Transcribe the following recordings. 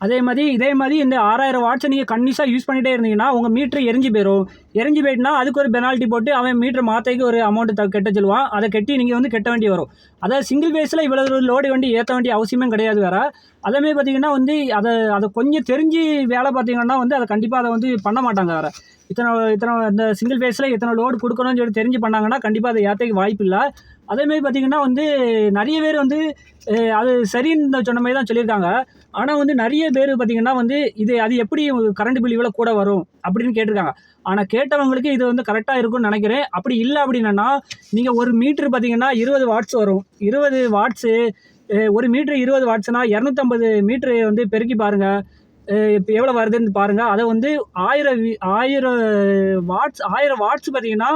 இதே மாதிரி இந்த 6000 வாட்ஸை நீங்கள் கண்டினியூஸாக யூஸ் பண்ணிகிட்டே இருந்தீங்கன்னா உங்கள் மீட்ரு எரிஞ்சு போயிடும். எரிஞ்சு போயிட்டுனா அதுக்கு ஒரு பெனால்ட்டி போட்டு அவன் மீட்ரு மாற்றக்கு ஒரு அமௌண்ட்டு கட்ட சொல்லுவான். அதை கட்டி நீங்கள் வந்து கட்ட வேண்டி வரும். அதாவது சிங்கிள் பேஸில் இவ்வளோ லோடு வண்டி ஏற்ற வேண்டிய அவசியமே கிடையாது வேறு. அதேமாதிரி பார்த்தீங்கன்னா வந்து அதை கொஞ்சம் தெரிஞ்சு வேலை பார்த்தீங்கன்னா வந்து அதை கண்டிப்பாக அதை வந்து பண்ண மாட்டாங்க வேறு. இத்தனை இந்த சிங்கிள் ஃபேஸில் இத்தனை லோடு கொடுக்கணும்னு சொல்லி தெரிஞ்சு பண்ணாங்கன்னா கண்டிப்பாக அதை ஏற்றக்கு வாய்ப்பு இல்லை. அதேமாதிரி பார்த்திங்கன்னா வந்து நிறைய பேர் வந்து அது சரின்னு சொன்ன மாதிரி தான் சொல்லியிருக்காங்க. ஆனால் வந்து நிறைய பேர் பார்த்திங்கன்னா வந்து அது எப்படி கரண்ட் பில் இவ்வளோ கூட வரும் அப்படின்னு கேட்டிருக்காங்க. ஆனால் கேட்டவங்களுக்கு இது வந்து கரெக்டாக இருக்கும்னு நினைக்கிறேன். அப்படி இல்லை அப்படின்னா நீங்கள் ஒரு மீட்ரு பார்த்திங்கன்னா 20 வாட்ஸ் வரும். 20 வாட்ஸு ஒரு மீட்ரு 20 வாட்ஸ்னால் 250 மீட்ரு வந்து பெருக்கி பாருங்கள். இப்போ எவ்வளோ வருதுன்னு பாருங்கள். அதை வந்து 1000 வாட்ஸ் பார்த்தீங்கன்னா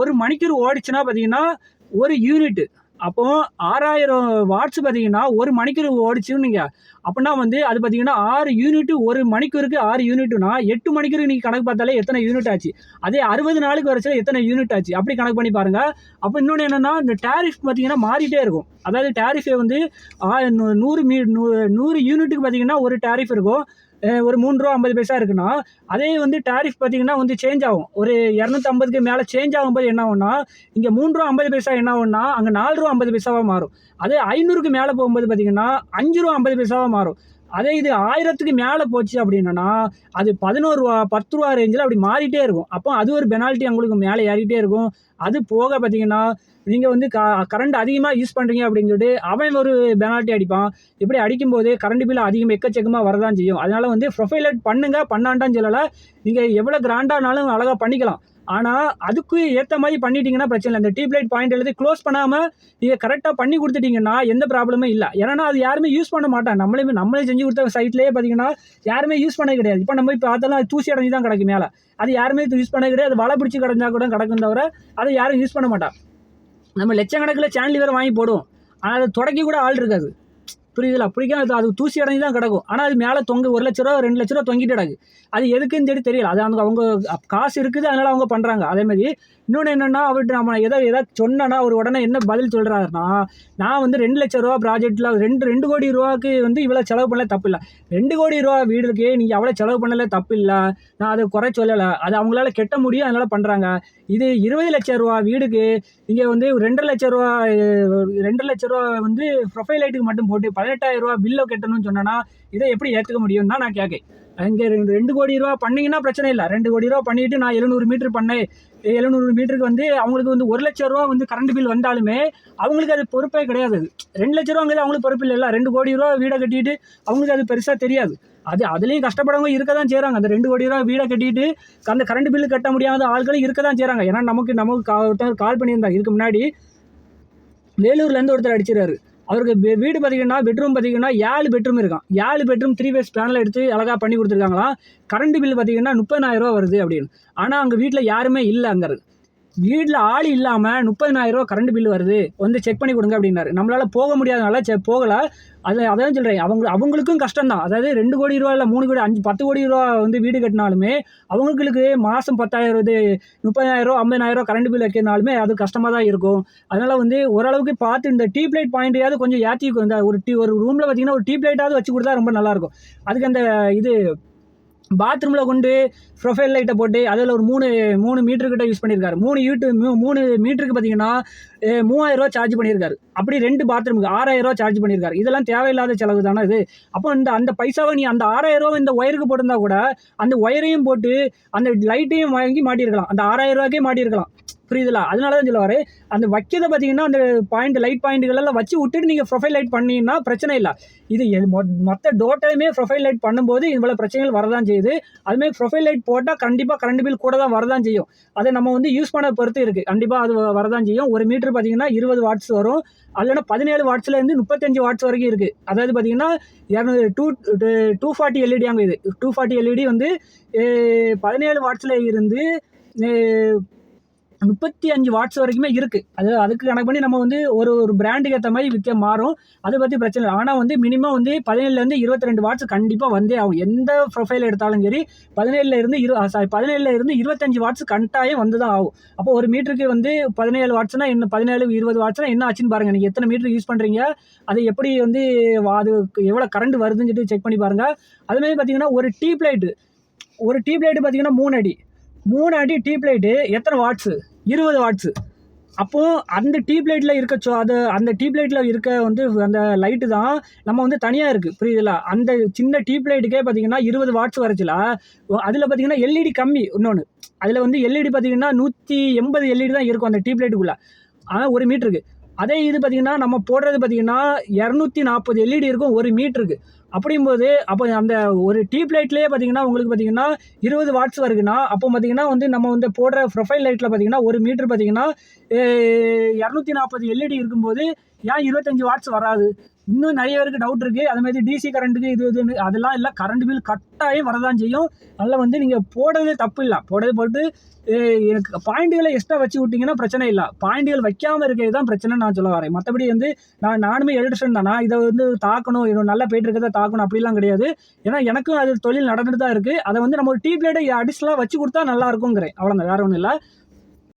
ஒரு மணிக்கூர் ஓடிச்சுன்னா பார்த்தீங்கன்னா ஒரு யூனிட்டு. அப்போது 6000 வாட்ஸ் பார்த்தீங்கன்னா ஒரு மணிக்கூர் ஓடிச்சுன்னு நீங்கள் அப்படின்னா வந்து அது பார்த்தீங்கன்னா 6 யூனிட்டு. ஒரு மணிக்கூருக்கு 6 யூனிட்டுனா 8 மணிக்கூருக்கு நீங்கள் கணக்கு பார்த்தாலே எத்தனை யூனிட் ஆச்சு. அதே 60 நாளுக்கு வரைச்சல எத்தனை யூனிட் ஆச்சு அப்படி கணக்கு பண்ணி பாருங்கள். அப்போ இன்னொன்று என்னென்னா இந்த டேரிஃப் பார்த்தீங்கன்னா மாறிட்டே இருக்கும். அதாவது டேரிஃபே வந்து 100 யூனிட்டுக்கு பார்த்தீங்கன்னா ஒரு டேரிஃப் இருக்கும். ஒரு ₹3.50 இருக்குன்னா அதே வந்து டேரிஃப் பார்த்தீங்கன்னா வந்து சேஞ்ச் ஆகும். ஒரு 250க்கு மேலே சேஞ்ச் ஆகும்போது என்ன ஆகும்னா இங்கே ₹3.50 என்ன ஆகும்னா அங்கே ₹4.50 மாறும். அதே 500க்கு மேலே போகும்போது பார்த்தீங்கன்னா ₹5.50 மாறும். அதே இது 1000க்கு மேலே போச்சு அப்படின்னா அது ₹11, ₹10 ரேஞ்சில் அப்படி மாறிட்டே இருக்கும். அப்போ அது ஒரு பெனால்ட்டி உங்களுக்கு மேலே ஏறிட்டே இருக்கும். அது போக பார்த்தீங்கன்னா நீங்கள் வந்து கரண்ட் அதிகமாக யூஸ் பண்ணுறீங்க அப்படின்னு சொல்லிட்டு அவன் ஒரு பெனால்ட்டி அடிப்பான். இப்படி அடிக்கும்போது கரண்ட் பில் அதிகம் எக்கச்சக்கமாக வரதான் செய்யும். அதனால் வந்து ப்ரொஃபைல் லைட் பண்ணாண்டான்னு சொல்லலை. நீங்கள் எவ்வளோ கிராண்டானாலும் அழகாக பண்ணிக்கலாம். ஆனால் அதுக்கு ஏற்ற மாதிரி பண்ணிட்டீங்கன்னா பிரச்சனை இல்லை. இந்த டியூப் லைட் பாயிண்ட் எழுதி க்ளோஸ் பண்ணாமல் நீங்கள் கரெக்டாக பண்ணி கொடுத்துட்டீங்கன்னா எந்த ப்ராப்ளமே இல்லை. ஏன்னா அது யாருமே யூஸ் பண்ண மாட்டாங்க. நம்மளே செஞ்சு கொடுத்த சைட்லேயே பார்த்தீங்கன்னா யாருமே யூஸ் பண்ண கிடையாது. இப்போ நம்ம இப்போ அதெல்லாம் தூசி அடைஞ்சு தான் கிடக்கும் மேலே. அது யாருமே யூஸ் பண்ண கிடையாது. வலை பிடிச்சி கிடந்தா கூட கிடக்கும் தவிர அதை யாரும் யூஸ் பண்ண மாட்டாங்க. நம்ம லட்சக்கணக்கில் சேனல் வேறு வாங்கி போடுவோம். ஆனால் அதை தொடக்கி கூட ஆள் இருக்காது. புரியுதுல? பிடிக்கும். அது தூசி அடைஞ்சு தான் கிடக்கும். ஆனால் அது மேலே ₹1,00,000 ₹2,00,000 தொங்கிட்டு கிடக்கு. அது எதுக்குன்னு சொல்லி தெரியல. அது அவங்க காசு இருக்குது அதனால் அவங்க பண்ணுறாங்க. அதேமாதிரி இன்னொன்று என்னென்னா அவர்கிட்ட நம்ம ஏதாவது சொன்னோன்னா அவர் உடனே என்ன பதில் சொல்கிறாருன்னா நான் வந்து ₹2,00,000 ப்ராஜெக்டில் 2 கோடி ரூபாய்க்கு வந்து இவ்வளோ செலவு பண்ணல தப்பு இல்லை. 2 கோடி ரூபா வீடுக்கு நீங்கள் அவ்வளோ செலவு பண்ணல தப்பு இல்லை. நான் அதை குறை சொல்லலை. அது அவங்களால கெட்ட முடியும் அதனால் பண்ணுறாங்க. இது ₹20,00,000 வீடுக்கு நீங்கள் வந்து ₹2,00,000 வந்து ப்ரொஃபைல் லைட்டுக்கு மட்டும் போட்டு ₹18,000 பில்லை கட்டணும்னு சொன்னேன்னா இதை எப்படி ஏற்றுக்க முடியும் தான் நான் கேட்கேன். இங்கே 2 கோடி ரூபா பண்ணிங்கன்னா பிரச்சனை இல்லை. 2 கோடி ரூபா பண்ணிவிட்டு நான் 700 மீட்ரு பண்ணேன். 700 மீட்டருக்கு வந்து அவங்களுக்கு வந்து ₹1,00,000 வந்து கரண்ட் பில் வந்தாலுமே அவங்களுக்கு அது பொறுப்பே கிடையாது. ₹2,00,000 அவங்களுக்கு பொறுப்பு இல்லைல்ல. 2 கோடி ரூபா வீடை கட்டிட்டு அவங்களுக்கு அது பெருசாக தெரியாது. அதுலேயும் கஷ்டப்படவங்க இருக்க தான் செய்கிறாங்க. அந்த 2 கோடி ரூபா வீடை கட்டிட்டு அந்த கரண்ட் பில்லு கட்ட முடியாத ஆட்களும் இருக்க தான் செய்கிறாங்க. ஏன்னா நமக்கு கால் பண்ணியிருந்தாங்க. இதுக்கு முன்னாடி வேலூர்லேருந்து ஒருத்தர் அடிச்சிருக்காரு. அவருக்கு வீடு பார்த்தீங்கன்னா பெட்ரூம் பார்த்தீங்கன்னா 7 பெட்ரூம் இருக்கான். 7 பெட்ரூம் 3 ஃபேஸ் பேனல் எடுத்து அழகாக பண்ணி கொடுத்துருக்காங்களாம். கரண்ட் பில் பார்த்தீங்கன்னா ₹30,000 வருது அப்படின்னு. ஆனால் அங்கே வீட்டில் யாருமே இல்லை. அங்கே வீட்டில் ஆள் இல்லாமல் ₹30,000 கரண்ட் பில் வருது வந்து செக் பண்ணி கொடுங்க அப்படின்னாரு. நம்மளால் போக முடியாதனால போகலை. அதான் சொல்கிறேன். அவங்களுக்கும் கஷ்டம் தான். அதாவது 2 கோடி ரூபா இல்லை 3 கோடி 10 கோடி ரூபா வந்து வீடு கட்டினாலுமே அவங்களுக்கு மாதம் 10,000 30,000 50,000 கரண்ட் பில் வைக்கிறனாலுமே அது கஷ்டமாக தான் இருக்கும். அதனால் வந்து ஓரளவுக்கு பார்த்து இந்த டியூப் லைட் பாயிண்ட்டையாவது கொஞ்சம் ஏற்றி இந்த ஒரு ரூமில் பார்த்தீங்கன்னா ஒரு டியூப் லைட்டாவது வச்சு கொடுத்தா ரொம்ப நல்லாயிருக்கும். அதுக்கு அந்த பாத்ரூமில் கொண்டு ப்ரொஃபைல் லைட்டை போட்டு அதில் ஒரு 3 மீட்டருக்கிட்ட யூஸ் பண்ணியிருக்காரு. 3 மீட்டருக்கு பார்த்தீங்கன்னா ₹3,000 சார்ஜ் பண்ணியிருக்காரு. அப்படி 2 பாத்ரூமுக்கு ₹6,000 சார்ஜ் பண்ணியிருக்காரு. இதெல்லாம் தேவையில்லாத செலவு தானே இது. அப்போ அந்த பைசாவை நீ அந்த ₹6,000 இந்த ஒயருக்கு போட்டிருந்தா கூட அந்த ஒயரையும் போட்டு அந்த லைட்டையும் வாங்கி மாட்டியிருக்கலாம். அந்த ₹6,000 மாட்டியிருக்கலாம். புரியுதுல? அதனால தான் சொல்ல வரேன். அந்த வைக்கிறத பார்த்தீங்கன்னா அந்த லைட் பாயிண்ட்டுகளெல்லாம் வச்சு விட்டுட்டு நீங்கள் ப்ரொஃபைல் லைட் பண்ணிங்கன்னா பிரச்சனை இல்லை. இது மொத்த டோட்டலுமே ப்ரொஃபைல் லைட் பண்ணும்போது இவ்வளோ பிரச்சனைகள் வரதான் செய்யுது. அதுமாதிரி ப்ரொஃபைல் லைட் போட்டால் கண்டிப்பாக கரண்ட் பில் கூட தான் வரதான் செய்யும். அதை நம்ம வந்து யூஸ் பண்ண பொறுத்து இருக்குது. கண்டிப்பாக அது வரதான் செய்யும். ஒரு மீட்டர் பார்த்தீங்கன்னா 20 வாட்ஸ் வரும். அதுலனா 17 வாட்ஸ்லேருந்து 35 வாட்ஸ் வரைக்கும் இருக்குது. அதாவது பார்த்தீங்கன்னா 240 எல்இடி அங்கே இது 240 எல்இடி வந்து 17 வாட்ஸில் இருந்து 35 வாட்ஸ் வரைக்குமே இருக்குது. அதுக்கு கணக்கு பண்ணி நம்ம வந்து ஒரு ஒரு பிராண்டுக்கு ஏற்ற மாதிரி விற்க மாறும். அதை பற்றி பிரச்சனை இல்லை. ஆனால் வந்து மினிமம் வந்து 17லேருந்து 22 வாட்ஸ் கண்டிப்பாக வந்தே ஆகும். எந்த ப்ரொஃபைல் எடுத்தாலும் சரி 17லேருந்து 25 வாட்ஸ் கட்டாயம் வந்து தான் ஆகும். அப்போ ஒரு மீட்டருக்கு வந்து 17 வாட்ஸ்னா என்ன, 17 20 வாட்ஸ்னா என்ன ஆச்சுன்னு பாருங்கள். நீங்கள் எத்தனை மீட்டர் யூஸ் பண்ணுறீங்க, அது எப்படி வந்து அது எவ்வளோ கரண்ட் வருதுன்னு சொல்லிட்டு செக் பண்ணி பாருங்கள். அதுமாதிரி பார்த்தீங்கன்னா ஒரு டியூப் லைட்டு பார்த்தீங்கன்னா 3 அடி டியூப் லைட்டு எத்தனை வாட்ஸு? 20 வாட்ஸு. அப்போது அந்த டியூப் லைட்டில் அந்த டியூப் லைட்டில் இருக்க வந்து அந்த லைட்டு தான் நம்ம வந்து தனியாக இருக்குது, புரியுதுல்ல? அந்த சின்ன டியூப் லைட்டுக்கே பார்த்தீங்கன்னா 20 வாட்ஸ் வரச்சுல. அதில் பார்த்தீங்கன்னா எல்இடி கம்மி. இன்னொன்று அதில் வந்து எல்இடி பார்த்தீங்கன்னா 180 எல்இடி தான் இருக்கும் அந்த டியூப் லைட்டுக்குள்ளே, ஒரு மீட்டருக்கு. அதே இது பார்த்தீங்கன்னா நம்ம போடுறது பார்த்தீங்கன்னா 240 எல்இடி இருக்கும் ஒரு மீட்டருக்கு. அப்படிங்கும்போது அப்போ அந்த ஒரு டியூப் லைட்லேயே பார்த்தீங்கன்னா உங்களுக்கு பார்த்தீங்கன்னா 20 வாட்ஸ் வருதுன்னா, அப்போ பார்த்தீங்கன்னா வந்து நம்ம வந்து போடுற ப்ரொஃபைல் லைட்டில் பார்த்தீங்கன்னா ஒரு மீட்டர் பார்த்தீங்கன்னா 240 எல்இடி இருக்கும்போது ஏன் 25 வாட்ஸ் வராது? இன்னும் நிறைய பேருக்கு டவுட் இருக்குது. அதுமாதிரி டிசி கரண்ட்டுக்கு இதுன்னு அதெல்லாம் இல்லை. கரண்ட் பில் கட்டாயம் வரதான் செய்யும். அதில் வந்து நீங்கள் போடுறது தப்பு இல்லை. போட்டு எனக்கு பாயிண்ட்டுகளை எக்ஸ்ட்ரா வச்சு விட்டிங்கன்னா பிரச்சனை இல்லை. பாயிண்ட்டுகள் வைக்காமல் இருக்கிறது தான் பிரச்சனை நான் சொல்ல வரேன். மற்றபடி வந்து நானுமே எலக்ட்ரிஷியன் தான். நான் இதை வந்து தாக்கணும், இது நல்லா போயிட்டு இருக்கிறத தாக்கணும் அப்படிலாம் கிடையாது. ஏன்னா எனக்கும் அது தொழில் நடந்துட்டு தான் இருக்குது. அதை வந்து நம்ம ஒரு டியூப் லைட்டை அடிஷ்னலாக வச்சு கொடுத்தா நல்லா இருக்குங்கிறேன். அவ்வளோதான், வேறு ஒன்றும் இல்லை.